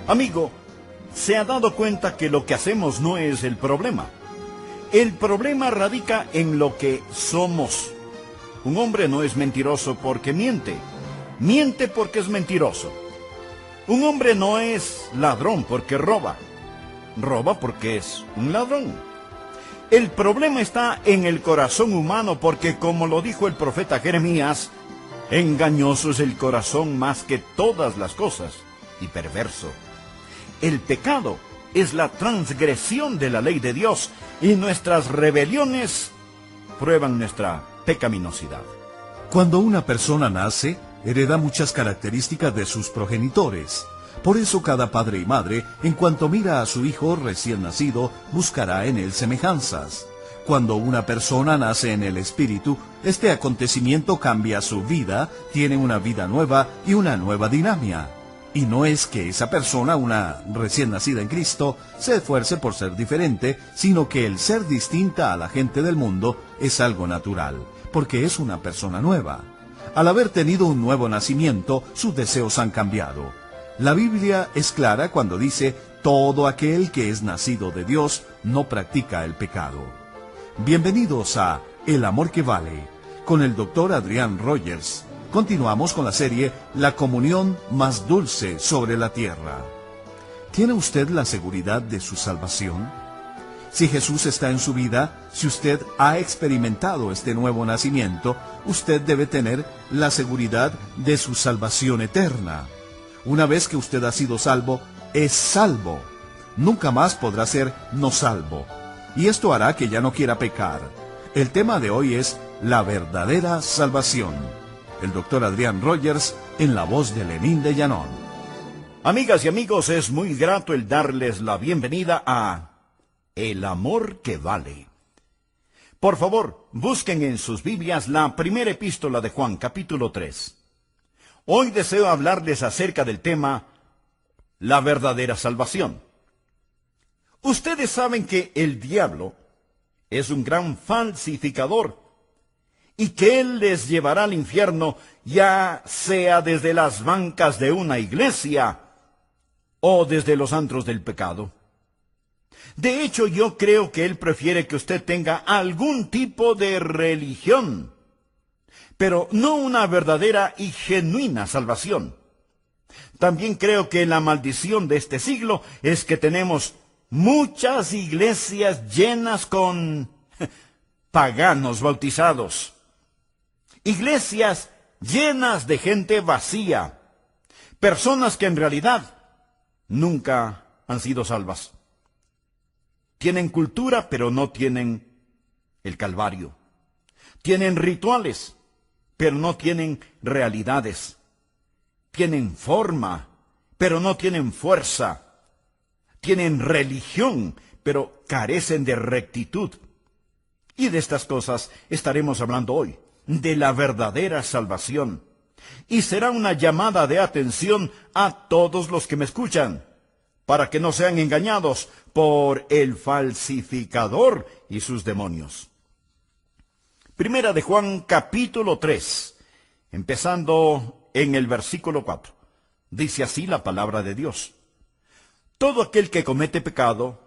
Amigo, ¿se ha dado cuenta que lo que hacemos no es el problema? El problema radica en lo que somos. Un hombre no es mentiroso porque miente. Miente porque es mentiroso. Un hombre no es ladrón porque roba. Roba porque es un ladrón. El problema está en el corazón humano porque, como lo dijo el profeta Jeremías, engañoso es el corazón más que todas las cosas y perverso. El pecado es la transgresión de la ley de Dios y nuestras rebeliones prueban nuestra pecaminosidad. Cuando una persona nace, hereda muchas características de sus progenitores. Por eso cada padre y madre, en cuanto mira a su hijo recién nacido, buscará en él semejanzas. Cuando una persona nace en el Espíritu, este acontecimiento cambia su vida, tiene una vida nueva y una nueva dinámica. Y no es que esa persona, una recién nacida en Cristo, se esfuerce por ser diferente, sino que el ser distinta a la gente del mundo es algo natural, porque es una persona nueva. Al haber tenido un nuevo nacimiento, sus deseos han cambiado. La Biblia es clara cuando dice, todo aquel que es nacido de Dios no practica el pecado. Bienvenidos a El Amor que Vale, con el Dr. Adrián Rogers. Continuamos con la serie La comunión más dulce sobre la tierra. ¿Tiene usted la seguridad de su salvación? Si Jesús está en su vida, si usted ha experimentado este nuevo nacimiento, usted debe tener la seguridad de su salvación eterna. Una vez que usted ha sido salvo, es salvo. Nunca más podrá ser no salvo. Y esto hará que ya no quiera pecar. El tema de hoy es la verdadera salvación. El Dr. Adrián Rogers, en la voz de Lenín de Llanón. Amigas y amigos, es muy grato el darles la bienvenida a El Amor que Vale. Por favor, busquen en sus Biblias la primera epístola de Juan, capítulo 3. Hoy deseo hablarles acerca del tema la verdadera salvación. Ustedes saben que el diablo es un gran falsificador y que él les llevará al infierno, ya sea desde las bancas de una iglesia o desde los antros del pecado. De hecho, yo creo que él prefiere que usted tenga algún tipo de religión, pero no una verdadera y genuina salvación. También creo que la maldición de este siglo es que tenemos muchas iglesias llenas con paganos bautizados. Iglesias llenas de gente vacía. Personas que en realidad nunca han sido salvas. Tienen cultura, pero no tienen el Calvario. Tienen rituales, pero no tienen realidades. Tienen forma, pero no tienen fuerza. Tienen religión, pero carecen de rectitud. Y de estas cosas estaremos hablando hoy, de la verdadera salvación. Y será una llamada de atención a todos los que me escuchan, para que no sean engañados por el falsificador y sus demonios. Primera de Juan, capítulo 3, empezando en el versículo 4. Dice así la palabra de Dios. Todo aquel que comete pecado,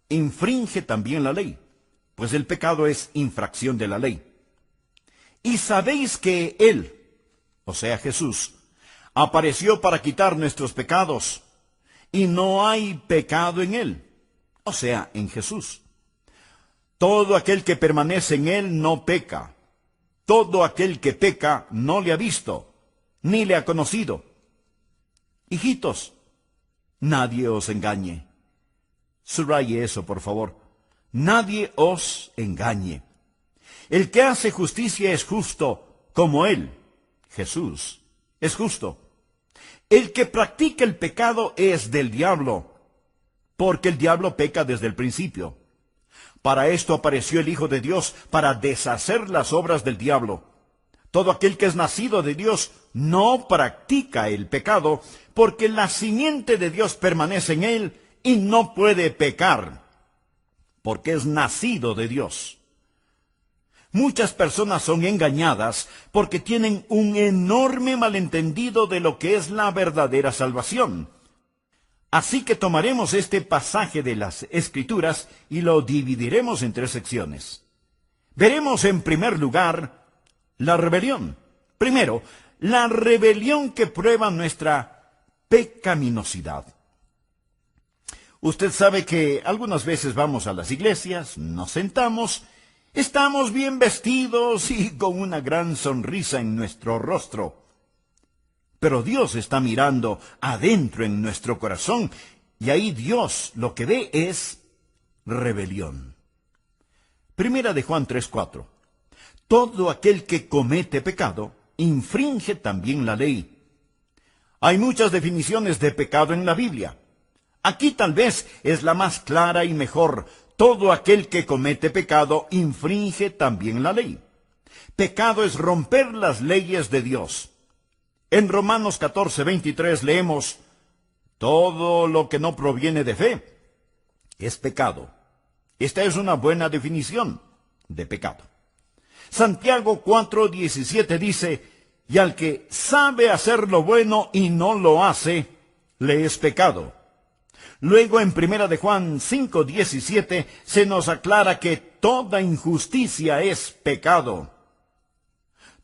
infringe también la ley, pues el pecado es infracción de la ley. Y sabéis que Él, o sea Jesús, apareció para quitar nuestros pecados, y no hay pecado en Él, o sea, en Jesús. Todo aquel que permanece en Él no peca. Todo aquel que peca no le ha visto, ni le ha conocido. Hijitos, nadie os engañe. Subraye eso, por favor. Nadie os engañe. El que hace justicia es justo, como Él, Jesús, es justo. El que practica el pecado es del diablo, porque el diablo peca desde el principio. Para esto apareció el Hijo de Dios, para deshacer las obras del diablo. Todo aquel que es nacido de Dios no practica el pecado, porque la simiente de Dios permanece en él y no puede pecar, porque es nacido de Dios. Muchas personas son engañadas porque tienen un enorme malentendido de lo que es la verdadera salvación. Así que tomaremos este pasaje de las Escrituras y lo dividiremos en 3 secciones. Veremos en primer lugar la rebelión. Primero, la rebelión que prueba nuestra pecaminosidad. Usted sabe que algunas veces vamos a las iglesias, nos sentamos, estamos bien vestidos y con una gran sonrisa en nuestro rostro. Pero Dios está mirando adentro en nuestro corazón y ahí Dios lo que ve es rebelión. Primera de Juan 3:4. Todo aquel que comete pecado infringe también la ley. Hay muchas definiciones de pecado en la Biblia. Aquí tal vez es la más clara y mejor. Todo aquel que comete pecado infringe también la ley. Pecado es romper las leyes de Dios. En Romanos 14:23 leemos, todo lo que no proviene de fe es pecado. Esta es una buena definición de pecado. Santiago 4:17 dice, y al que sabe hacer lo bueno y no lo hace, le es pecado. Luego en Primera de Juan 5:17 se nos aclara que toda injusticia es pecado.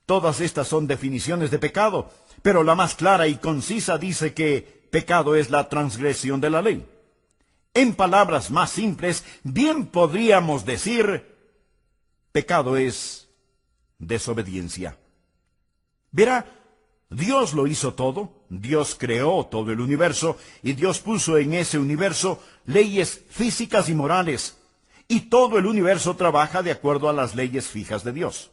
Todas estas son definiciones de pecado, pero la más clara y concisa dice que pecado es la transgresión de la ley. En palabras más simples, bien podríamos decir, pecado es desobediencia. Verá, Dios lo hizo todo, Dios creó todo el universo, y Dios puso en ese universo leyes físicas y morales, y todo el universo trabaja de acuerdo a las leyes fijas de Dios.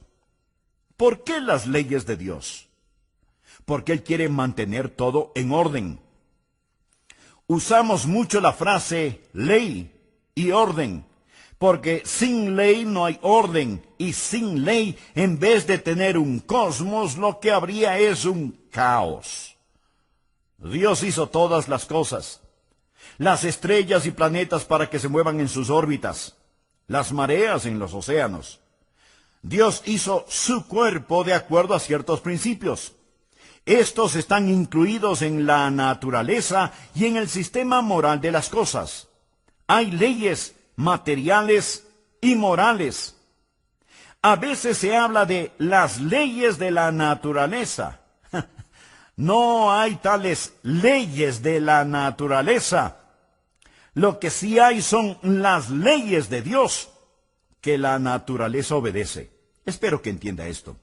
¿Por qué las leyes de Dios? Porque Él quiere mantener todo en orden. Usamos mucho la frase ley y orden, porque sin ley no hay orden, y sin ley, en vez de tener un cosmos, lo que habría es un caos. Dios hizo todas las cosas, las estrellas y planetas para que se muevan en sus órbitas, las mareas en los océanos. Dios hizo su cuerpo de acuerdo a ciertos principios. Estos están incluidos en la naturaleza y en el sistema moral de las cosas. Hay leyes materiales y morales. A veces se habla de las leyes de la naturaleza. No hay tales leyes de la naturaleza. Lo que sí hay son las leyes de Dios que la naturaleza obedece. Espero que entienda esto.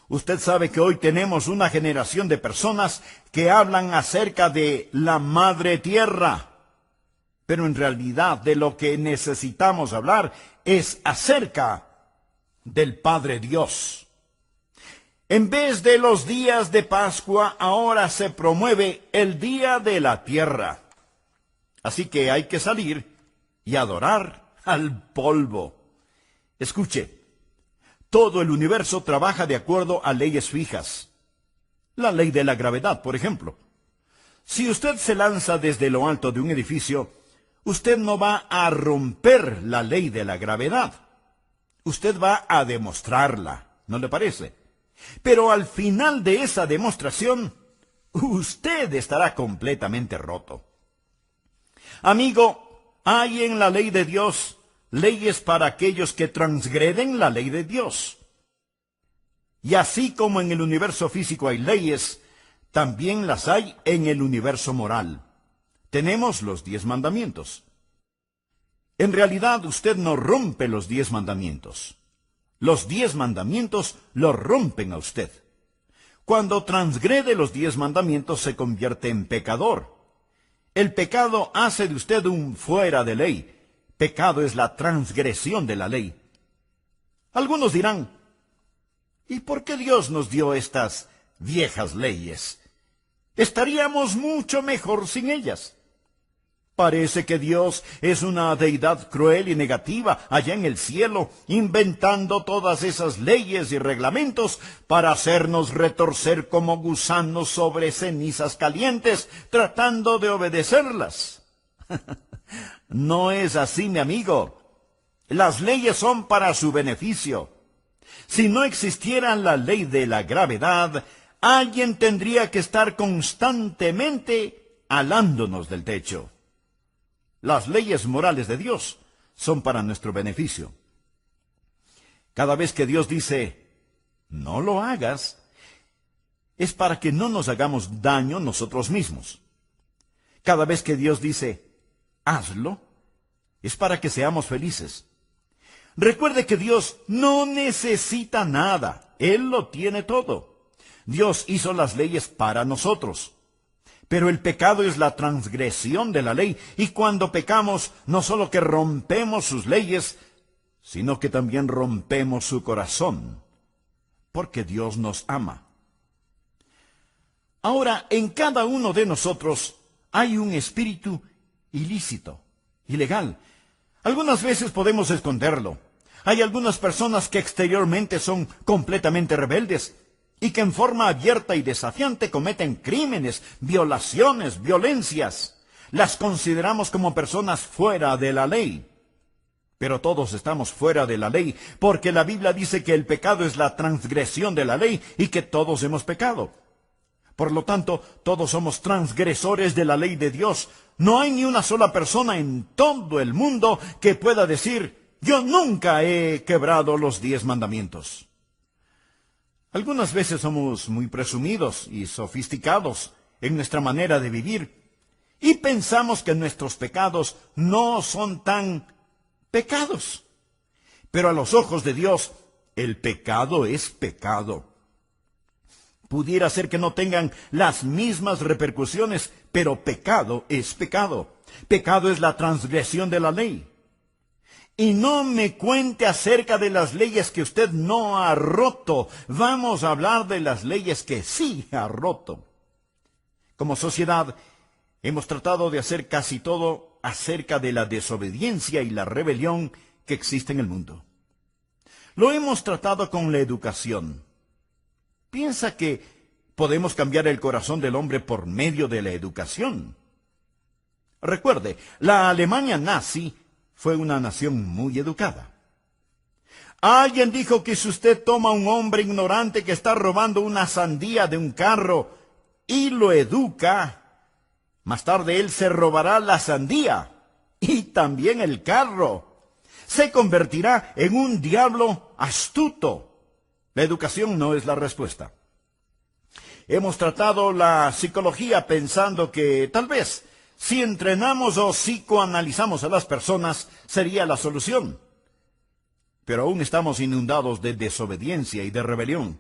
Usted sabe que hoy tenemos una generación de personas que hablan acerca de la Madre Tierra. Pero en realidad de lo que necesitamos hablar es acerca del Padre Dios. En vez de los días de Pascua, ahora se promueve el Día de la Tierra. Así que hay que salir y adorar al polvo. Escuche, todo el universo trabaja de acuerdo a leyes fijas. La ley de la gravedad, por ejemplo. Si usted se lanza desde lo alto de un edificio, usted no va a romper la ley de la gravedad. Usted va a demostrarla, ¿no le parece? Pero al final de esa demostración, usted estará completamente roto. Amigo, hay en la ley de Dios leyes para aquellos que transgreden la ley de Dios. Y así como en el universo físico hay leyes, también las hay en el universo moral. Tenemos los 10 mandamientos. En realidad usted no rompe los 10 mandamientos. Los 10 mandamientos lo rompen a usted. Cuando transgrede los 10 mandamientos se convierte en pecador. El pecado hace de usted un fuera de ley. Pecado es la transgresión de la ley. Algunos dirán, ¿y por qué Dios nos dio estas viejas leyes? Estaríamos mucho mejor sin ellas. Parece que Dios es una deidad cruel y negativa allá en el cielo, inventando todas esas leyes y reglamentos para hacernos retorcer como gusanos sobre cenizas calientes, tratando de obedecerlas. No es así, mi amigo. Las leyes son para su beneficio. Si no existiera la ley de la gravedad, alguien tendría que estar constantemente alándonos del techo. Las leyes morales de Dios son para nuestro beneficio. Cada vez que Dios dice, no lo hagas, es para que no nos hagamos daño nosotros mismos. Cada vez que Dios dice, hazlo, es para que seamos felices. Recuerde que Dios no necesita nada. Él lo tiene todo. Dios hizo las leyes para nosotros. Pero el pecado es la transgresión de la ley. Y cuando pecamos, no solo que rompemos sus leyes, sino que también rompemos su corazón. Porque Dios nos ama. Ahora, en cada uno de nosotros hay un espíritu ilícito, ilegal. Algunas veces podemos esconderlo. Hay algunas personas que exteriormente son completamente rebeldes y que en forma abierta y desafiante cometen crímenes, violaciones, violencias. Las consideramos como personas fuera de la ley. Pero todos estamos fuera de la ley, porque la Biblia dice que el pecado es la transgresión de la ley y que todos hemos pecado. Por lo tanto, todos somos transgresores de la ley de Dios. No hay ni una sola persona en todo el mundo que pueda decir, yo nunca he quebrado los 10 mandamientos. Algunas veces somos muy presumidos y sofisticados en nuestra manera de vivir y pensamos que nuestros pecados no son tan pecados. Pero a los ojos de Dios, el pecado es pecado. Pudiera ser que no tengan las mismas repercusiones, pero pecado es pecado. Pecado es la transgresión de la ley. Y no me cuente acerca de las leyes que usted no ha roto. Vamos a hablar de las leyes que sí ha roto. Como sociedad, hemos tratado de hacer casi todo acerca de la desobediencia y la rebelión que existe en el mundo. Lo hemos tratado con la educación. ¿Piensa que podemos cambiar el corazón del hombre por medio de la educación? Recuerde, la Alemania nazi fue una nación muy educada. Alguien dijo que si usted toma a un hombre ignorante que está robando una sandía de un carro y lo educa, más tarde él se robará la sandía y también el carro. Se convertirá en un diablo astuto. La educación no es la respuesta. Hemos tratado la psicología pensando que tal vez si entrenamos o psicoanalizamos a las personas sería la solución. Pero aún estamos inundados de desobediencia y de rebelión.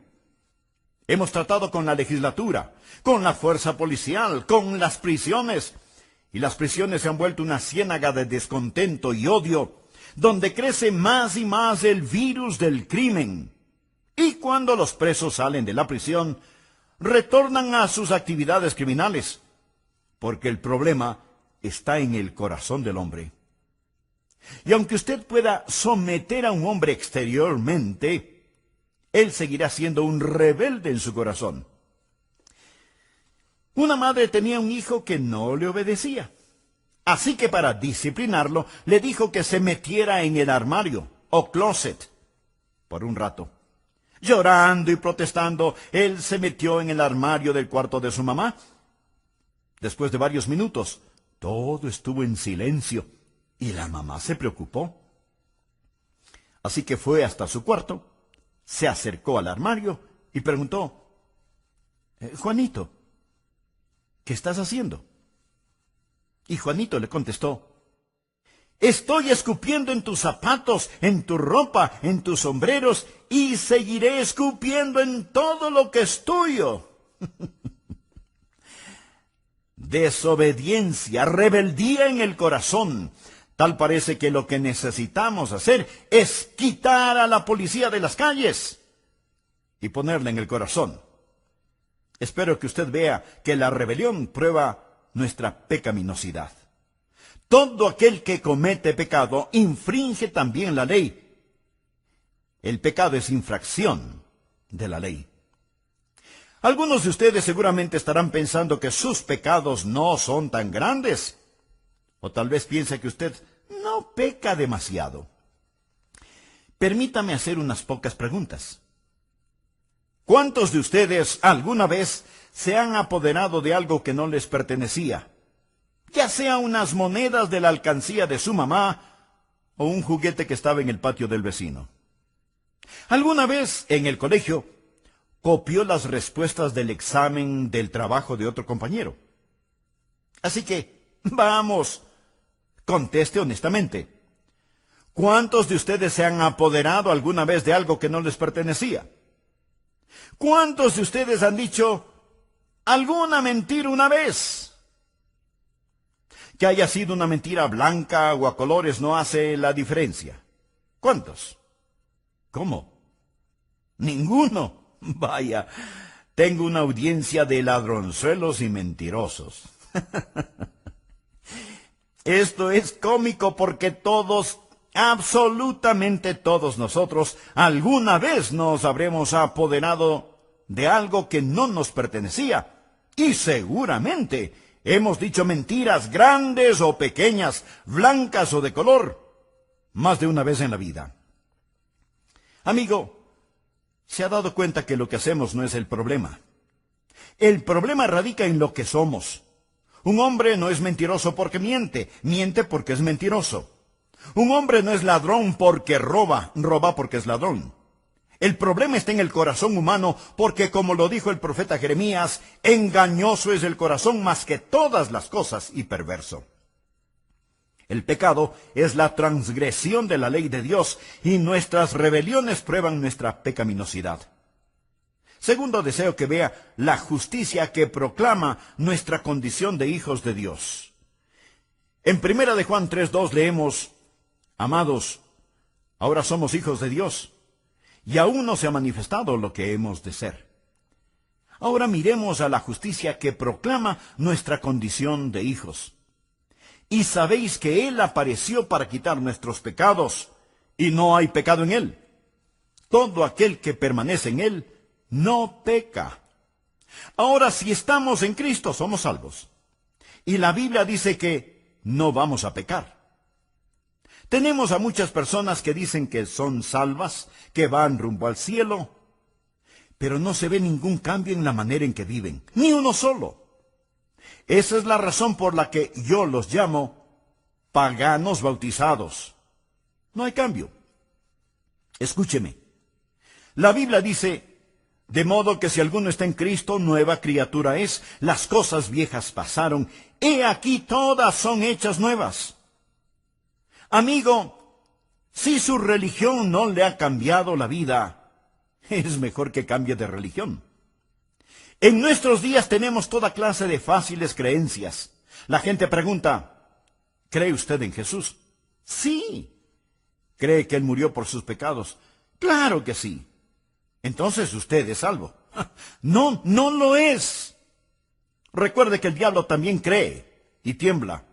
Hemos tratado con la legislatura, con la fuerza policial, con las prisiones. Y las prisiones se han vuelto una ciénaga de descontento y odio, donde crece más y más el virus del crimen. Y cuando los presos salen de la prisión, retornan a sus actividades criminales, porque el problema está en el corazón del hombre. Y aunque usted pueda someter a un hombre exteriormente, él seguirá siendo un rebelde en su corazón. Una madre tenía un hijo que no le obedecía. Así que para disciplinarlo, le dijo que se metiera en el armario o closet por un rato. Llorando y protestando, él se metió en el armario del cuarto de su mamá. Después de varios minutos, todo estuvo en silencio y la mamá se preocupó. Así que fue hasta su cuarto, se acercó al armario y preguntó, Juanito, ¿qué estás haciendo? Y Juanito le contestó, estoy escupiendo en tus zapatos, en tu ropa, en tus sombreros, y seguiré escupiendo en todo lo que es tuyo. Desobediencia, rebeldía en el corazón. Tal parece que lo que necesitamos hacer es quitar a la policía de las calles y ponerla en el corazón. Espero que usted vea que la rebelión prueba nuestra pecaminosidad. Todo aquel que comete pecado infringe también la ley. El pecado es infracción de la ley. Algunos de ustedes seguramente estarán pensando que sus pecados no son tan grandes. O tal vez piense que usted no peca demasiado. Permítame hacer unas pocas preguntas. ¿Cuántos de ustedes alguna vez se han apoderado de algo que no les pertenecía ya sea unas monedas de la alcancía de su mamá o un juguete que estaba en el patio del vecino. Alguna vez en el colegio copió las respuestas del examen del trabajo de otro compañero. Así que, vamos, conteste honestamente. ¿Cuántos de ustedes se han apoderado alguna vez de algo que no les pertenecía? ¿Cuántos de ustedes han dicho alguna mentira una vez? Que haya sido una mentira blanca o a colores no hace la diferencia. ¿Cuántos? ¿Cómo? Ninguno. Vaya, tengo una audiencia de ladronzuelos y mentirosos. Esto es cómico porque todos, absolutamente todos nosotros, alguna vez nos habremos apoderado de algo que no nos pertenecía. Y seguramente hemos dicho mentiras grandes o pequeñas, blancas o de color, más de una vez en la vida. Amigo, ¿se ha dado cuenta que lo que hacemos no es el problema? El problema radica en lo que somos. Un hombre no es mentiroso porque miente, miente porque es mentiroso. Un hombre no es ladrón porque roba, roba porque es ladrón. El problema está en el corazón humano porque, como lo dijo el profeta Jeremías, engañoso es el corazón más que todas las cosas y perverso. El pecado es la transgresión de la ley de Dios y nuestras rebeliones prueban nuestra pecaminosidad. Segundo deseo que vea la justicia que proclama nuestra condición de hijos de Dios. En 1 de Juan 3:2 leemos: Amados, ahora somos hijos de Dios, y aún no se ha manifestado lo que hemos de ser. Ahora miremos a la justicia que proclama nuestra condición de hijos. Y sabéis que Él apareció para quitar nuestros pecados, y no hay pecado en Él. Todo aquel que permanece en Él no peca. Ahora, si estamos en Cristo, somos salvos. Y la Biblia dice que no vamos a pecar. Tenemos a muchas personas que dicen que son salvas, que van rumbo al cielo, pero no se ve ningún cambio en la manera en que viven, ni uno solo. Esa es la razón por la que yo los llamo paganos bautizados. No hay cambio. Escúcheme. La Biblia dice: de modo que si alguno está en Cristo, nueva criatura es, las cosas viejas pasaron, he aquí todas son hechas nuevas. Amigo, si su religión no le ha cambiado la vida, es mejor que cambie de religión. En nuestros días tenemos toda clase de fáciles creencias. La gente pregunta: ¿cree usted en Jesús? Sí. ¿Cree que Él murió por sus pecados? Claro que sí. Entonces usted es salvo. No, no lo es. Recuerde que el diablo también cree y tiembla.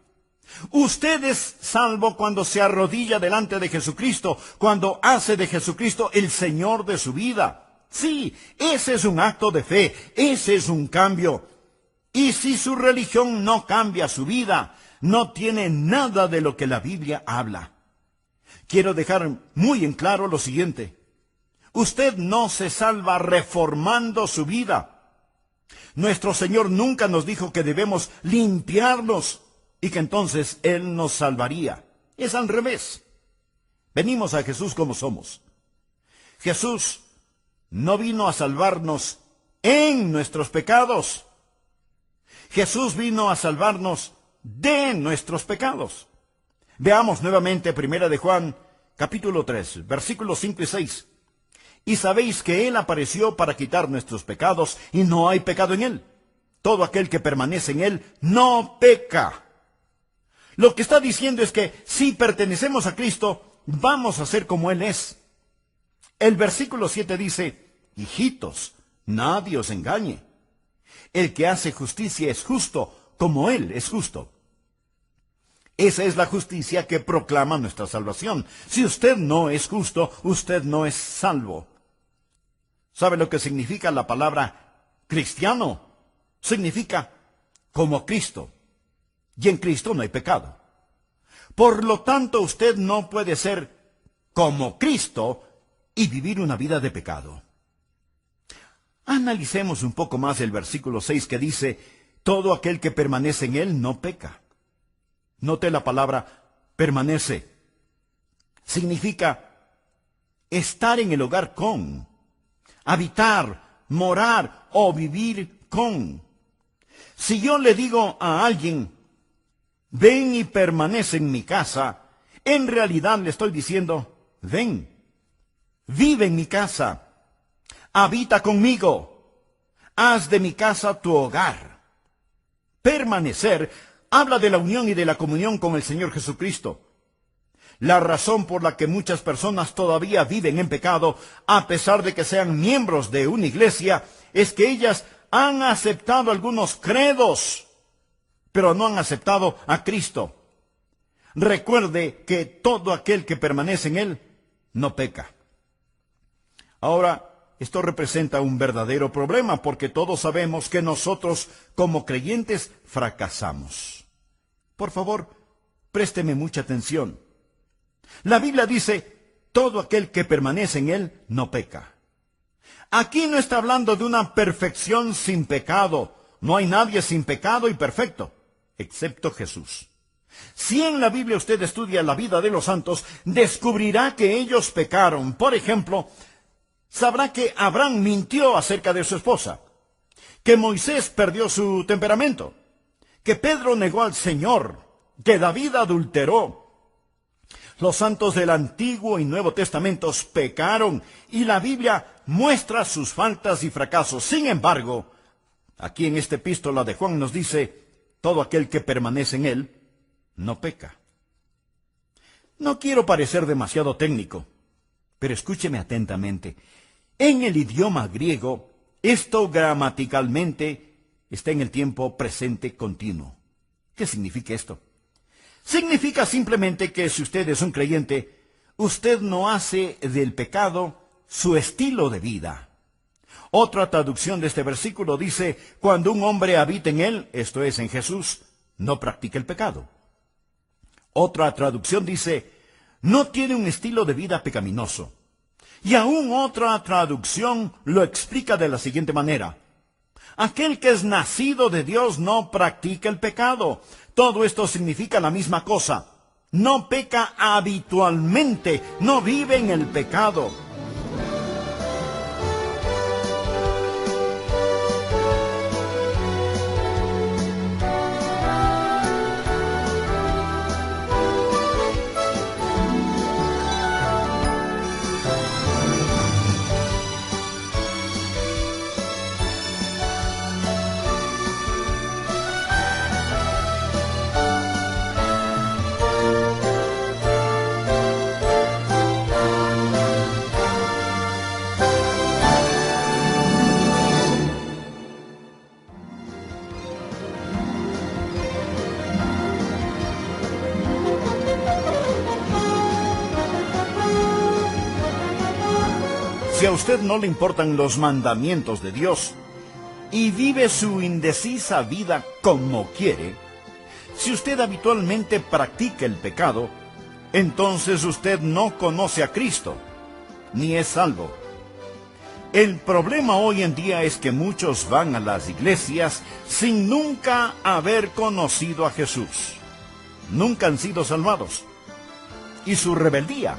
Usted es salvo cuando se arrodilla delante de Jesucristo, cuando hace de Jesucristo el Señor de su vida. Sí, ese es un acto de fe, ese es un cambio. Y si su religión no cambia su vida, no tiene nada de lo que la Biblia habla. Quiero dejar muy en claro lo siguiente: usted no se salva reformando su vida. Nuestro Señor nunca nos dijo que debemos limpiarnos y que entonces Él nos salvaría. Es al revés. Venimos a Jesús como somos. Jesús no vino a salvarnos en nuestros pecados. Jesús vino a salvarnos de nuestros pecados. Veamos nuevamente 1 de Juan, capítulo 3, versículos 5 y 6. Y sabéis que Él apareció para quitar nuestros pecados, y no hay pecado en Él. Todo aquel que permanece en Él no peca. Lo que está diciendo es que si pertenecemos a Cristo, vamos a ser como Él es. El versículo 7 dice: hijitos, nadie os engañe. El que hace justicia es justo, como Él es justo. Esa es la justicia que proclama nuestra salvación. Si usted no es justo, usted no es salvo. ¿Sabe lo que significa la palabra cristiano? Significa como Cristo. Y en Cristo no hay pecado. Por lo tanto, usted no puede ser como Cristo y vivir una vida de pecado. Analicemos un poco más el versículo 6 que dice: todo aquel que permanece en Él no peca. Note la palabra permanece. Significa estar en el hogar con, habitar, morar o vivir con. Si yo le digo a alguien, ven y permanece en mi casa, en realidad le estoy diciendo, ven, vive en mi casa, habita conmigo, haz de mi casa tu hogar. Permanecer habla de la unión y de la comunión con el Señor Jesucristo. La razón por la que muchas personas todavía viven en pecado, a pesar de que sean miembros de una iglesia, es que ellas han aceptado algunos credos, pero no han aceptado a Cristo. Recuerde que todo aquel que permanece en Él no peca. Ahora, esto representa un verdadero problema porque todos sabemos que nosotros como creyentes fracasamos. Por favor, présteme mucha atención. La Biblia dice, todo aquel que permanece en Él no peca. Aquí no está hablando de una perfección sin pecado. No hay nadie sin pecado y perfecto, excepto Jesús. Si en la Biblia usted estudia la vida de los santos, descubrirá que ellos pecaron. Por ejemplo, sabrá que Abraham mintió acerca de su esposa, que Moisés perdió su temperamento, que Pedro negó al Señor, que David adulteró. Los santos del Antiguo y Nuevo Testamentos pecaron y la Biblia muestra sus faltas y fracasos. Sin embargo, aquí en esta epístola de Juan nos dice, todo aquel que permanece en Él no peca. No quiero parecer demasiado técnico, pero escúcheme atentamente. En el idioma griego, esto gramaticalmente está en el tiempo presente continuo. ¿Qué significa esto? Significa simplemente que si usted es un creyente, usted no hace del pecado su estilo de vida. Otra traducción de este versículo dice, cuando un hombre habita en él, esto es en Jesús, no practica el pecado. Otra traducción dice, no tiene un estilo de vida pecaminoso. Y aún otra traducción lo explica de la siguiente manera. Aquel que es nacido de Dios no practica el pecado. Todo esto significa la misma cosa. No peca habitualmente, no vive en el pecado. Si a usted no le importan los mandamientos de Dios y vive su indecisa vida como quiere, si usted habitualmente practica el pecado, entonces usted no conoce a Cristo, ni es salvo. El problema hoy en día es que muchos van a las iglesias sin nunca haber conocido a Jesús. Nunca han sido salvados. Y su rebeldía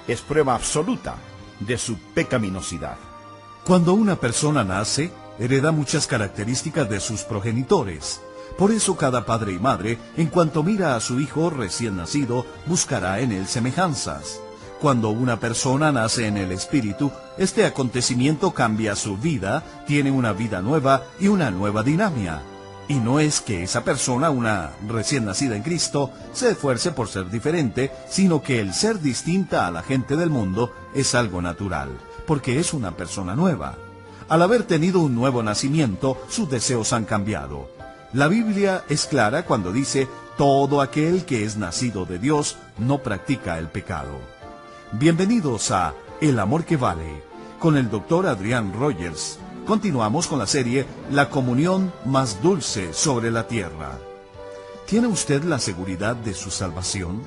es prueba absoluta de su pecaminosidad. Cuando una persona nace, hereda muchas características de sus progenitores. Por eso cada padre y madre, en cuanto mira a su hijo recién nacido, buscará en él semejanzas. Cuando una persona nace en el Espíritu, este acontecimiento cambia su vida, tiene una vida nueva y una nueva dinámica. Y no es que esa persona, una recién nacida en Cristo, se esfuerce por ser diferente, sino que el ser distinta a la gente del mundo es algo natural, porque es una persona nueva. Al haber tenido un nuevo nacimiento, sus deseos han cambiado. La Biblia es clara cuando dice, todo aquel que es nacido de Dios no practica el pecado. Bienvenidos a El Amor que Vale, con el Dr. Adrián Rogers. Continuamos con la serie La comunión más dulce sobre la tierra. ¿Tiene usted la seguridad de su salvación?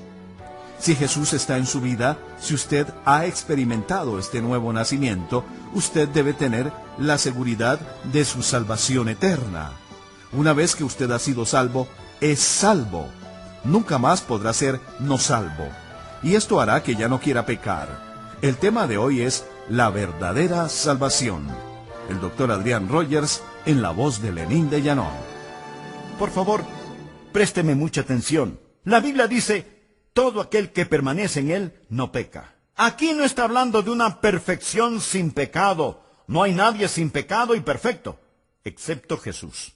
Si Jesús está en su vida, si usted ha experimentado este nuevo nacimiento, usted debe tener la seguridad de su salvación eterna. Una vez que usted ha sido salvo, es salvo. nunca más podrá ser no salvo. Y esto hará que ya no quiera pecar. El tema de hoy es la verdadera salvación. El doctor Adrián Rogers en la voz de Lenín de Llanón. Por favor, présteme mucha atención. La Biblia dice, todo aquel que permanece en él no peca. Aquí no está hablando de una perfección sin pecado. No hay nadie sin pecado y perfecto, excepto Jesús.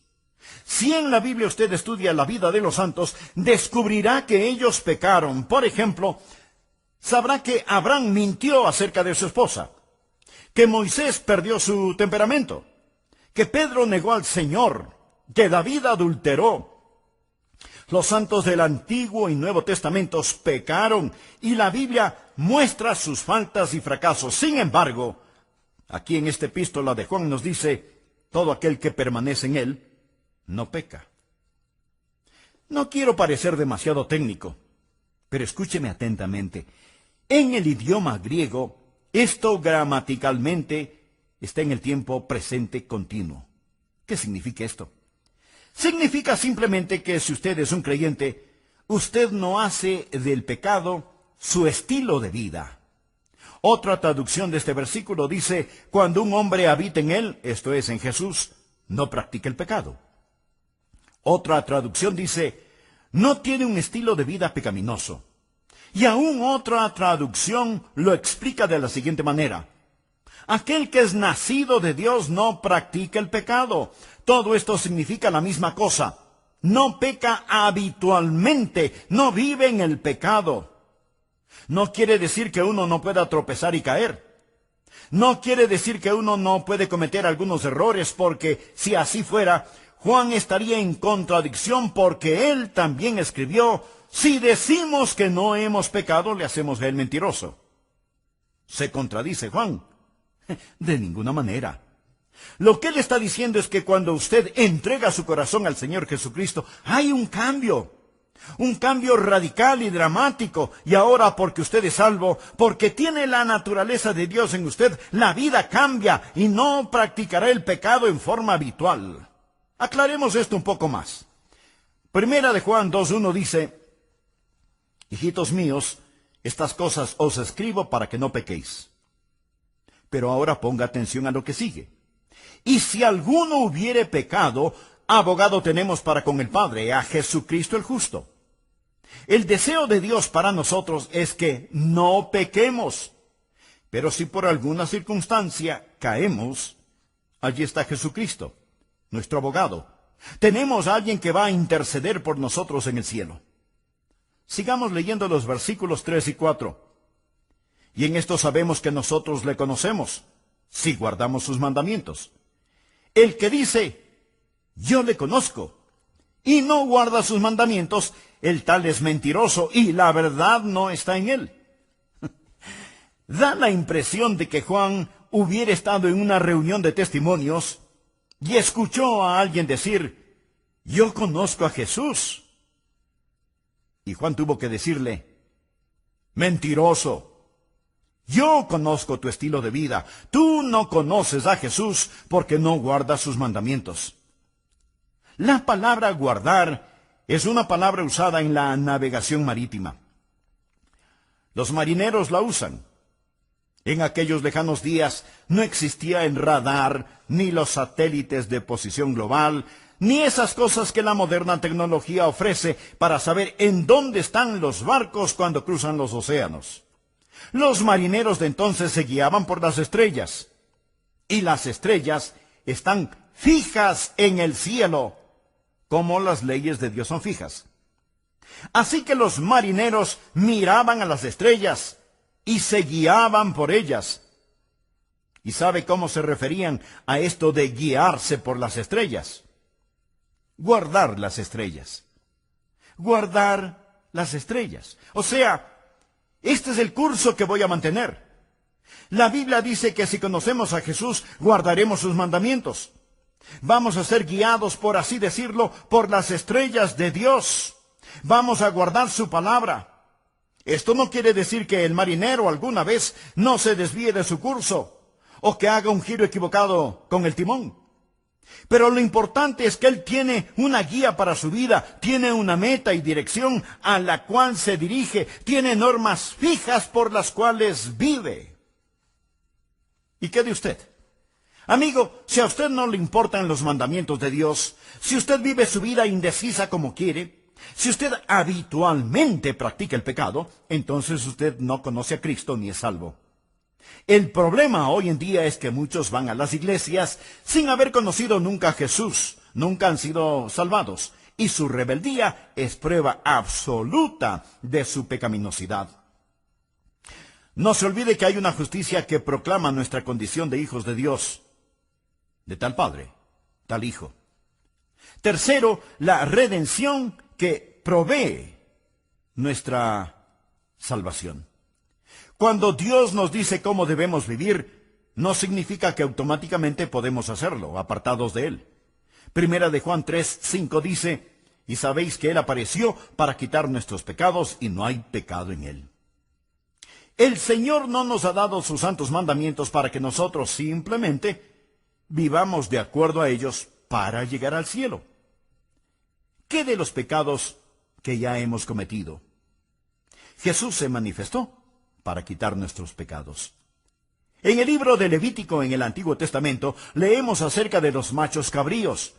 Si en la Biblia usted estudia la vida de los santos, descubrirá que ellos pecaron. Por ejemplo, sabrá que Abraham mintió acerca de su esposa, que Moisés perdió su temperamento, que Pedro negó al Señor, que David adulteró. Los santos del Antiguo y Nuevo Testamentos pecaron y la Biblia muestra sus faltas y fracasos. Sin embargo, aquí en esta epístola de Juan nos dice, todo aquel que permanece en él no peca. No quiero parecer demasiado técnico, pero escúcheme atentamente. En el idioma griego, esto gramaticalmente está en el tiempo presente continuo. ¿Qué significa esto? Significa simplemente que si usted es un creyente, usted no hace del pecado su estilo de vida. Otra traducción de este versículo dice, cuando un hombre habita en él, esto es, en Jesús, no practica el pecado. Otra traducción dice, no tiene un estilo de vida pecaminoso. Y aún otra traducción lo explica de la siguiente manera. Aquel que es nacido de Dios no practica el pecado. Todo esto significa la misma cosa. No peca habitualmente, no vive en el pecado. No quiere decir que uno no pueda tropezar y caer. No quiere decir que uno no puede cometer algunos errores, porque si así fuera, Juan estaría en contradicción, porque él también escribió, si decimos que no hemos pecado, le hacemos a él mentiroso. ¿Se contradice Juan? De ninguna manera. Lo que él está diciendo es que cuando usted entrega su corazón al Señor Jesucristo, hay un cambio radical y dramático, y ahora porque usted es salvo, porque tiene la naturaleza de Dios en usted, la vida cambia y no practicará el pecado en forma habitual. Aclaremos esto un poco más. Primera de Juan 2:1 dice, hijitos míos, estas cosas os escribo para que no pequéis. Pero ahora ponga atención a lo que sigue. Y si alguno hubiere pecado, abogado tenemos para con el Padre, a Jesucristo el justo. El deseo de Dios para nosotros es que no pequemos. Pero si por alguna circunstancia caemos, allí está Jesucristo, nuestro abogado. Tenemos a alguien que va a interceder por nosotros en el cielo. Sigamos leyendo los versículos 3 y 4. Y en esto sabemos que nosotros le conocemos, si guardamos sus mandamientos. El que dice, yo le conozco, y no guarda sus mandamientos, el tal es mentiroso, y la verdad no está en él. Da la impresión de que Juan hubiera estado en una reunión de testimonios y escuchó a alguien decir, yo conozco a Jesús. Y Juan tuvo que decirle, mentiroso. Yo conozco tu estilo de vida. Tú no conoces a Jesús porque no guardas sus mandamientos. La palabra guardar es una palabra usada en la navegación marítima. Los marineros la usan. En aquellos lejanos días no existía el radar, ni los satélites de posición global, ni esas cosas que la moderna tecnología ofrece para saber en dónde están los barcos cuando cruzan los océanos. Los marineros de entonces se guiaban por las estrellas, y las estrellas están fijas en el cielo, como las leyes de Dios son fijas. Así que los marineros miraban a las estrellas y se guiaban por ellas. ¿Y sabe cómo se referían a esto de guiarse por las estrellas? Guardar las estrellas. Guardar las estrellas. O sea, este es el curso que voy a mantener. La Biblia dice que si conocemos a Jesús, guardaremos sus mandamientos. Vamos a ser guiados, por así decirlo, por las estrellas de Dios. Vamos a guardar su palabra. Esto no quiere decir que el marinero alguna vez no se desvíe de su curso, o que haga un giro equivocado con el timón. Pero lo importante es que Él tiene una guía para su vida, tiene una meta y dirección a la cual se dirige, tiene normas fijas por las cuales vive. ¿Y qué de usted? Amigo, si a usted no le importan los mandamientos de Dios, si usted vive su vida indecisa como quiere, si usted habitualmente practica el pecado, entonces usted no conoce a Cristo ni es salvo. El problema hoy en día es que muchos van a las iglesias sin haber conocido nunca a Jesús, nunca han sido salvados, y su rebeldía es prueba absoluta de su pecaminosidad. No se olvide que hay una justicia que proclama nuestra condición de hijos de Dios, de tal Padre, tal Hijo. Tercero, la redención que provee nuestra salvación. Cuando Dios nos dice cómo debemos vivir, no significa que automáticamente podemos hacerlo, apartados de Él. Primera de Juan 3:5 dice, y sabéis que Él apareció para quitar nuestros pecados y no hay pecado en Él. El Señor no nos ha dado sus santos mandamientos para que nosotros simplemente vivamos de acuerdo a ellos para llegar al cielo. ¿Qué de los pecados que ya hemos cometido? Jesús se manifestó para quitar nuestros pecados. En el libro de Levítico en el Antiguo Testamento leemos acerca de los machos cabríos.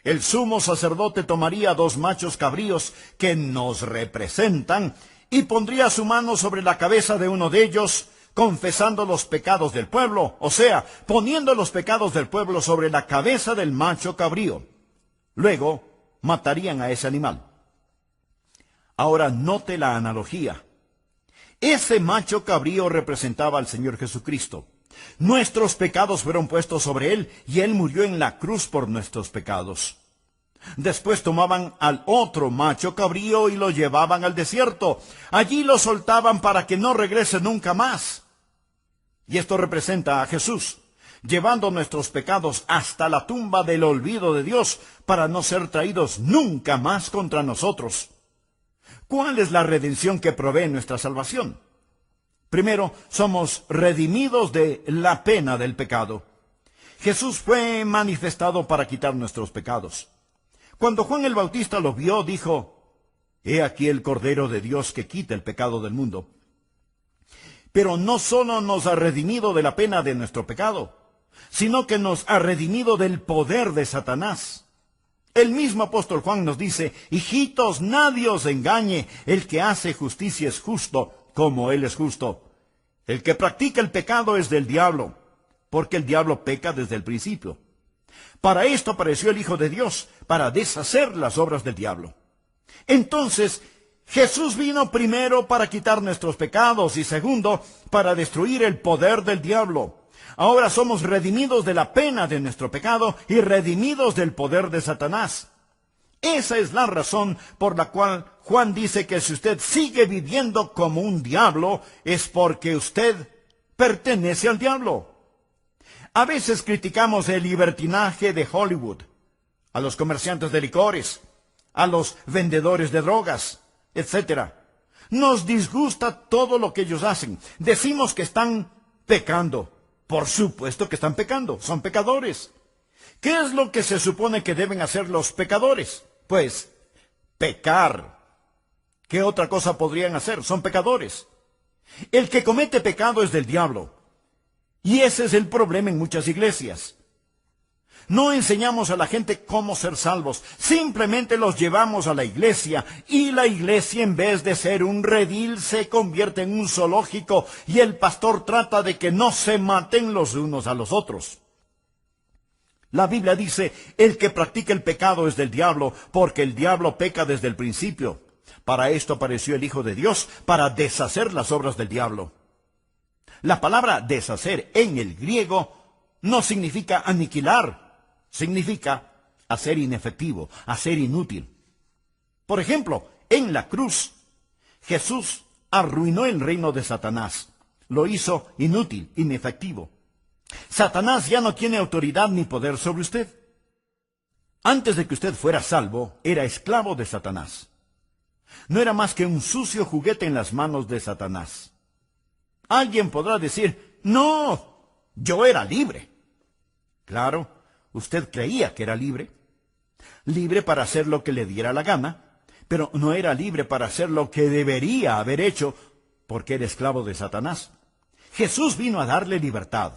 El sumo sacerdote tomaría 2 machos cabríos que nos representan y pondría su mano sobre la cabeza de uno de ellos, confesando los pecados del pueblo, o sea, poniendo los pecados del pueblo sobre la cabeza del macho cabrío. Luego, matarían a ese animal. Ahora note la analogía. Ese macho cabrío representaba al Señor Jesucristo. Nuestros pecados fueron puestos sobre Él y Él murió en la cruz por nuestros pecados. Después tomaban al otro macho cabrío y lo llevaban al desierto. Allí lo soltaban para que no regrese nunca más. Y esto representa a Jesús, llevando nuestros pecados hasta la tumba del olvido de Dios para no ser traídos nunca más contra nosotros. ¿Cuál es la redención que provee nuestra salvación? Primero, somos redimidos de la pena del pecado. Jesús fue manifestado para quitar nuestros pecados. Cuando Juan el Bautista lo vio, dijo, «He aquí el Cordero de Dios que quita el pecado del mundo». Pero no solo nos ha redimido de la pena de nuestro pecado, sino que nos ha redimido del poder de Satanás. El mismo apóstol Juan nos dice, «Hijitos, nadie os engañe, el que hace justicia es justo, como Él es justo. El que practica el pecado es del diablo, porque el diablo peca desde el principio. Para esto apareció el Hijo de Dios, para deshacer las obras del diablo». Entonces, Jesús vino primero para quitar nuestros pecados y segundo, para destruir el poder del diablo. Ahora somos redimidos de la pena de nuestro pecado y redimidos del poder de Satanás. Esa es la razón por la cual Juan dice que si usted sigue viviendo como un diablo, es porque usted pertenece al diablo. A veces criticamos el libertinaje de Hollywood, a los comerciantes de licores, a los vendedores de drogas, etc. Nos disgusta todo lo que ellos hacen. Decimos que están pecando. Por supuesto que están pecando, son pecadores. ¿Qué es lo que se supone que deben hacer los pecadores? Pues, pecar. ¿Qué otra cosa podrían hacer? Son pecadores. El que comete pecado es del diablo. Y ese es el problema en muchas iglesias. No enseñamos a la gente cómo ser salvos, simplemente los llevamos a la iglesia, y la iglesia en vez de ser un redil se convierte en un zoológico, y el pastor trata de que no se maten los unos a los otros. La Biblia dice, el que practica el pecado es del diablo, porque el diablo peca desde el principio. Para esto apareció el Hijo de Dios, para deshacer las obras del diablo. La palabra deshacer en el griego no significa aniquilar, significa hacer inefectivo, hacer inútil. Por ejemplo, en la cruz, Jesús arruinó el reino de Satanás. Lo hizo inútil, inefectivo. Satanás ya no tiene autoridad ni poder sobre usted. Antes de que usted fuera salvo, era esclavo de Satanás. No era más que un sucio juguete en las manos de Satanás. Alguien podrá decir, no, yo era libre. Claro, Usted creía que era libre. Libre para hacer lo que le diera la gana, pero no era libre para hacer lo que debería haber hecho, porque era esclavo de Satanás. Jesús vino a darle libertad.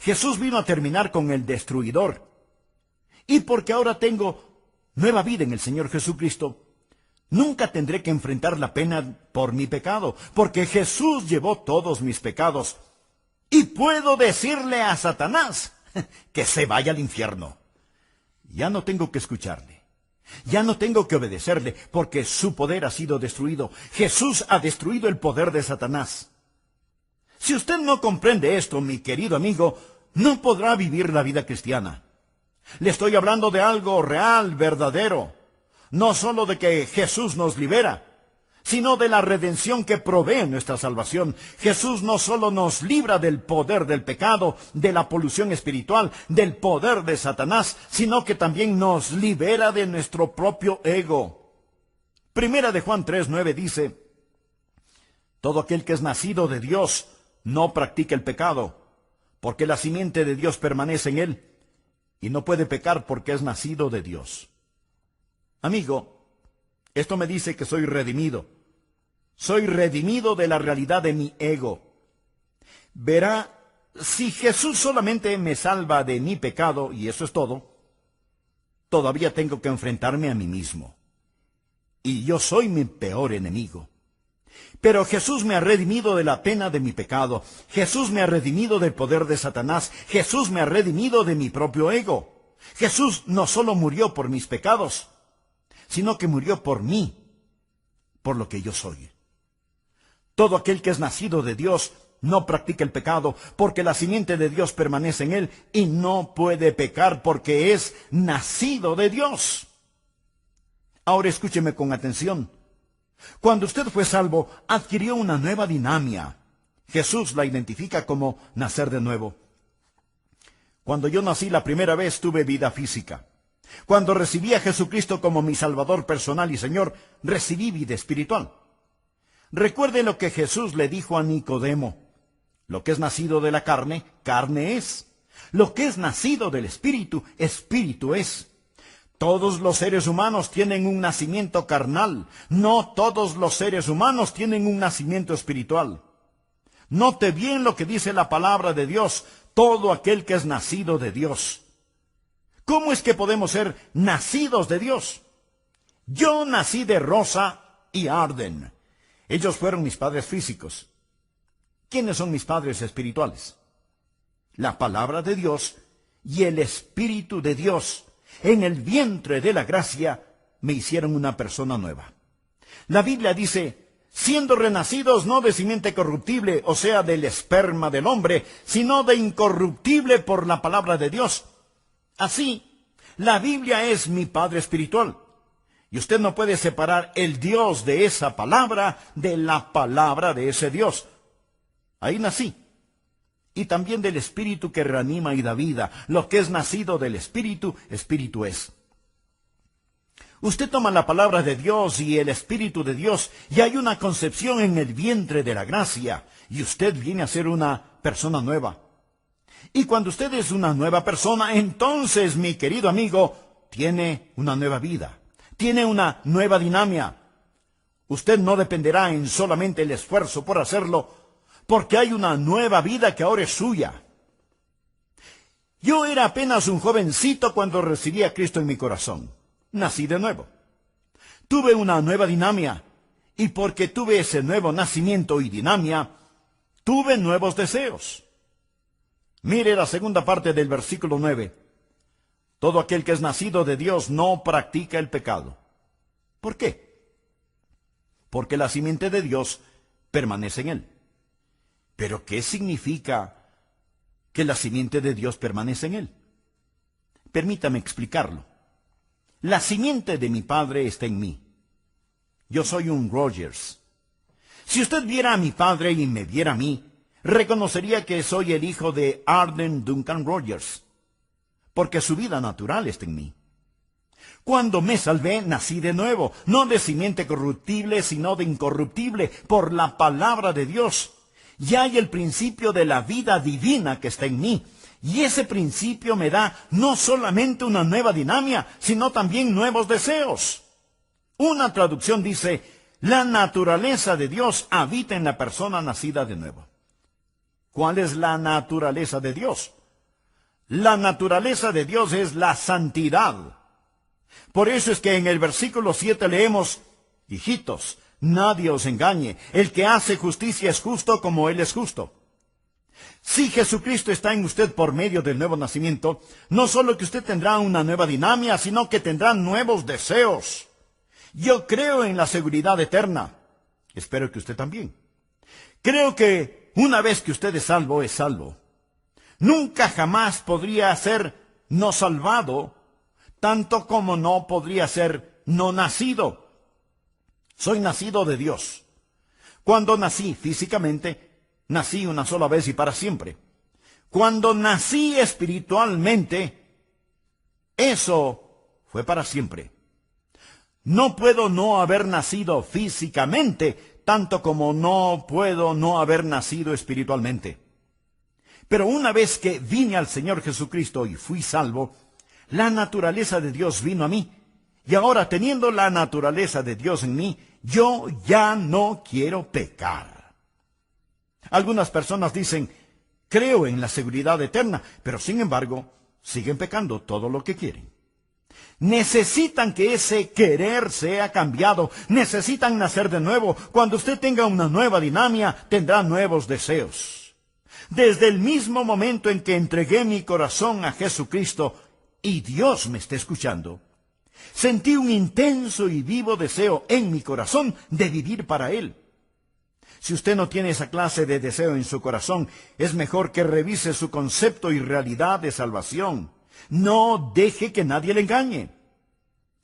Jesús vino a terminar con el destruidor. Y porque ahora tengo nueva vida en el Señor Jesucristo, nunca tendré que enfrentar la pena por mi pecado, porque Jesús llevó todos mis pecados. Y puedo decirle a Satanás que se vaya al infierno. Ya no tengo que escucharle. Ya no tengo que obedecerle, porque su poder ha sido destruido. Jesús ha destruido el poder de Satanás. Si usted no comprende esto, mi querido amigo, no podrá vivir la vida cristiana. Le estoy hablando de algo real, verdadero. No solo de que Jesús nos libera, sino de la redención que provee nuestra salvación. Jesús no solo nos libra del poder del pecado, de la polución espiritual, del poder de Satanás, sino que también nos libera de nuestro propio ego. Primera de Juan 3:9 dice: todo aquel que es nacido de Dios no practica el pecado, porque la simiente de Dios permanece en él, y no puede pecar porque es nacido de Dios. Amigo, esto me dice que soy redimido. Soy redimido de la realidad de mi ego. Verá, si Jesús solamente me salva de mi pecado, y eso es todo, todavía tengo que enfrentarme a mí mismo. Y yo soy mi peor enemigo. Pero Jesús me ha redimido de la pena de mi pecado. Jesús me ha redimido del poder de Satanás. Jesús me ha redimido de mi propio ego. Jesús no solo murió por mis pecados, sino que murió por mí, por lo que yo soy. Todo aquel que es nacido de Dios no practica el pecado, porque la simiente de Dios permanece en él, y no puede pecar porque es nacido de Dios. Ahora escúcheme con atención. Cuando usted fue salvo, adquirió una nueva dinámica. Jesús la identifica como nacer de nuevo. Cuando yo nací la primera vez, tuve vida física. Cuando recibí a Jesucristo como mi Salvador personal y Señor, recibí vida espiritual. Recuerde lo que Jesús le dijo a Nicodemo: lo que es nacido de la carne, carne es. Lo que es nacido del Espíritu, Espíritu es. Todos los seres humanos tienen un nacimiento carnal. No todos los seres humanos tienen un nacimiento espiritual. Note bien lo que dice la palabra de Dios: todo aquel que es nacido de Dios. ¿Cómo es que podemos ser nacidos de Dios? Yo nací de Rosa y Arden. Ellos fueron mis padres físicos. ¿Quiénes son mis padres espirituales? La palabra de Dios y el Espíritu de Dios en el vientre de la gracia me hicieron una persona nueva. La Biblia dice: siendo renacidos no de simiente corruptible, o sea, del esperma del hombre, sino de incorruptible por la palabra de Dios. Así, la Biblia es mi Padre espiritual. Y usted no puede separar el Dios de esa palabra de la palabra de ese Dios. Ahí nací. Y también del Espíritu que reanima y da vida. Lo que es nacido del Espíritu, Espíritu es. Usted toma la palabra de Dios y el Espíritu de Dios, y hay una concepción en el vientre de la gracia, y usted viene a ser una persona nueva. Y cuando usted es una nueva persona, entonces, mi querido amigo, tiene una nueva vida, tiene una nueva dinámica. Usted no dependerá en solamente el esfuerzo por hacerlo, porque hay una nueva vida que ahora es suya. Yo era apenas un jovencito cuando recibí a Cristo en mi corazón. Nací de nuevo. Tuve una nueva dinámica, y porque tuve ese nuevo nacimiento y dinámica, tuve nuevos deseos. Mire la segunda parte del versículo 9. Todo aquel que es nacido de Dios no practica el pecado. ¿Por qué? Porque la simiente de Dios permanece en él. ¿Pero qué significa que la simiente de Dios permanece en él? Permítame explicarlo. La simiente de mi padre está en mí. Yo soy un Rogers. Si usted viera a mi padre y me viera a mí, reconocería que soy el hijo de Arden Duncan Rogers, porque su vida natural está en mí. Cuando me salvé, nací de nuevo, no de simiente corruptible, sino de incorruptible, por la palabra de Dios. Ya hay el principio de la vida divina que está en mí. Y ese principio me da no solamente una nueva dinámica, sino también nuevos deseos. Una traducción dice, la naturaleza de Dios habita en la persona nacida de nuevo. ¿Cuál es la naturaleza de Dios? La naturaleza de Dios es la santidad. Por eso es que en el versículo 7 leemos, hijitos, nadie os engañe, el que hace justicia es justo como Él es justo. Si Jesucristo está en usted por medio del nuevo nacimiento, no solo que usted tendrá una nueva dinámica, sino que tendrá nuevos deseos. Yo creo en la seguridad eterna. Espero que usted también. Creo que una vez que usted es salvo, es salvo. Nunca jamás podría ser no salvado, tanto como no podría ser no nacido. Soy nacido de Dios. Cuando nací físicamente, nací una sola vez y para siempre. Cuando nací espiritualmente, eso fue para siempre. No puedo no haber nacido físicamente, tanto como no puedo no haber nacido espiritualmente. Pero una vez que vine al Señor Jesucristo y fui salvo, la naturaleza de Dios vino a mí. Y ahora, teniendo la naturaleza de Dios en mí, yo ya no quiero pecar. Algunas personas dicen, creo en la seguridad eterna, pero sin embargo, siguen pecando todo lo que quieren. Necesitan que ese querer sea cambiado. Necesitan nacer de nuevo. Cuando usted tenga una nueva dinámica, tendrá nuevos deseos. Desde el mismo momento en que entregué mi corazón a Jesucristo, y Dios me está escuchando, sentí un intenso y vivo deseo en mi corazón de vivir para Él. Si usted no tiene esa clase de deseo en su corazón, es mejor que revise su concepto y realidad de salvación. No deje que nadie le engañe.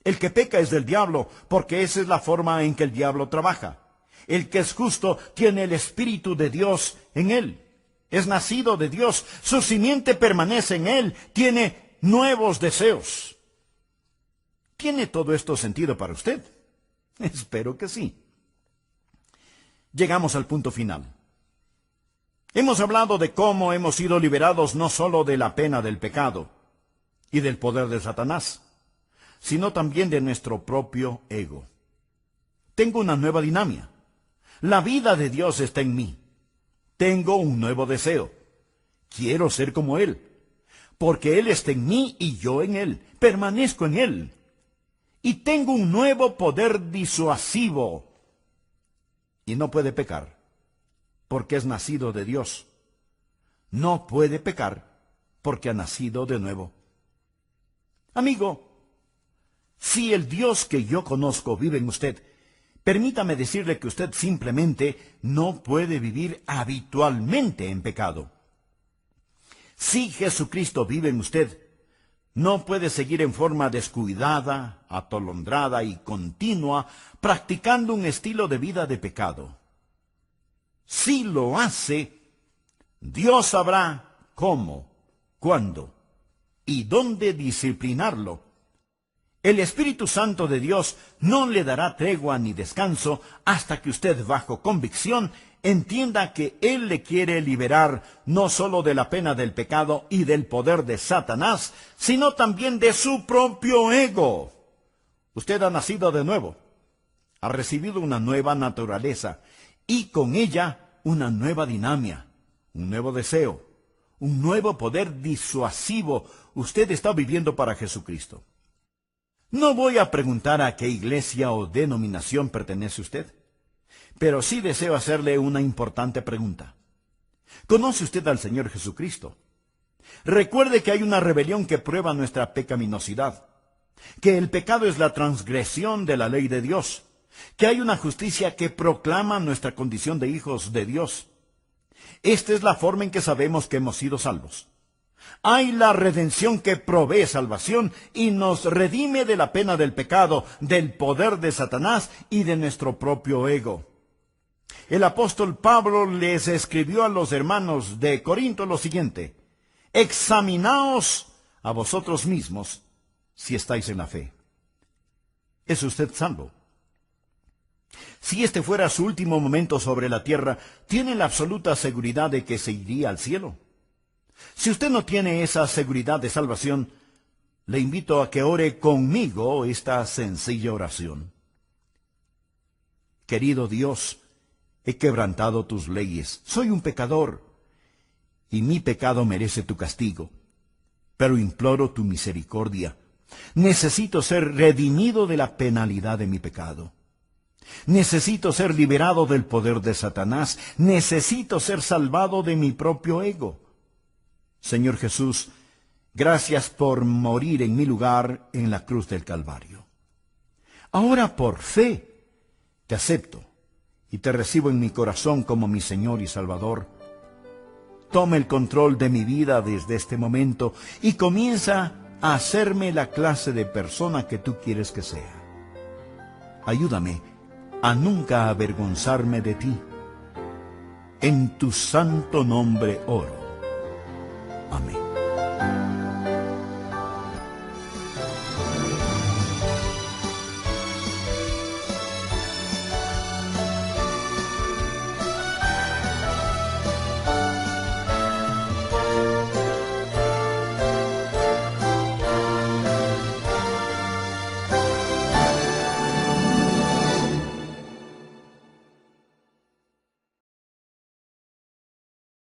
El que peca es del diablo, porque esa es la forma en que el diablo trabaja. El que es justo tiene el Espíritu de Dios en él. Es nacido de Dios, su simiente permanece en él, tiene nuevos deseos. ¿Tiene todo esto sentido para usted? Espero que sí. Llegamos al punto final. Hemos hablado de cómo hemos sido liberados no solo de la pena del pecado y del poder de Satanás, sino también de nuestro propio ego. Tengo una nueva dinámica. La vida de Dios está en mí. Tengo un nuevo deseo. Quiero ser como Él, porque Él está en mí y yo en Él. Permanezco en Él. Y tengo un nuevo poder disuasivo. Y no puede pecar, porque es nacido de Dios. No puede pecar, porque ha nacido de nuevo. Amigo, si el Dios que yo conozco vive en usted, permítame decirle que usted simplemente no puede vivir habitualmente en pecado. Si Jesucristo vive en usted, no puede seguir en forma descuidada, atolondrada y continua, practicando un estilo de vida de pecado. Si lo hace, Dios sabrá cómo, cuándo y dónde disciplinarlo. El Espíritu Santo de Dios no le dará tregua ni descanso hasta que usted, bajo convicción, entienda que Él le quiere liberar no solo de la pena del pecado y del poder de Satanás, sino también de su propio ego. Usted ha nacido de nuevo, ha recibido una nueva naturaleza y con ella una nueva dinámica, un nuevo deseo, un nuevo poder disuasivo. Usted está viviendo para Jesucristo. No voy a preguntar a qué iglesia o denominación pertenece usted, pero sí deseo hacerle una importante pregunta. ¿Conoce usted al Señor Jesucristo? Recuerde que hay una rebelión que prueba nuestra pecaminosidad, que el pecado es la transgresión de la ley de Dios, que hay una justicia que proclama nuestra condición de hijos de Dios. Esta es la forma en que sabemos que hemos sido salvos. Hay la redención que provee salvación y nos redime de la pena del pecado, del poder de Satanás y de nuestro propio ego. El apóstol Pablo les escribió a los hermanos de Corinto lo siguiente: examinaos a vosotros mismos si estáis en la fe. ¿Es usted salvo? Si este fuera su último momento sobre la tierra, ¿tiene la absoluta seguridad de que se iría al cielo? Si usted no tiene esa seguridad de salvación, le invito a que ore conmigo esta sencilla oración. Querido Dios, he quebrantado tus leyes, soy un pecador, y mi pecado merece tu castigo, pero imploro tu misericordia. Necesito ser redimido de la penalidad de mi pecado. Necesito ser liberado del poder de Satanás. Necesito ser salvado de mi propio ego. Señor Jesús, gracias por morir en mi lugar en la cruz del Calvario. Ahora por fe te acepto y te recibo en mi corazón como mi Señor y Salvador. Toma el control de mi vida desde este momento y comienza a hacerme la clase de persona que tú quieres que sea. Ayúdame a nunca avergonzarme de ti. En tu santo nombre oro. Amén.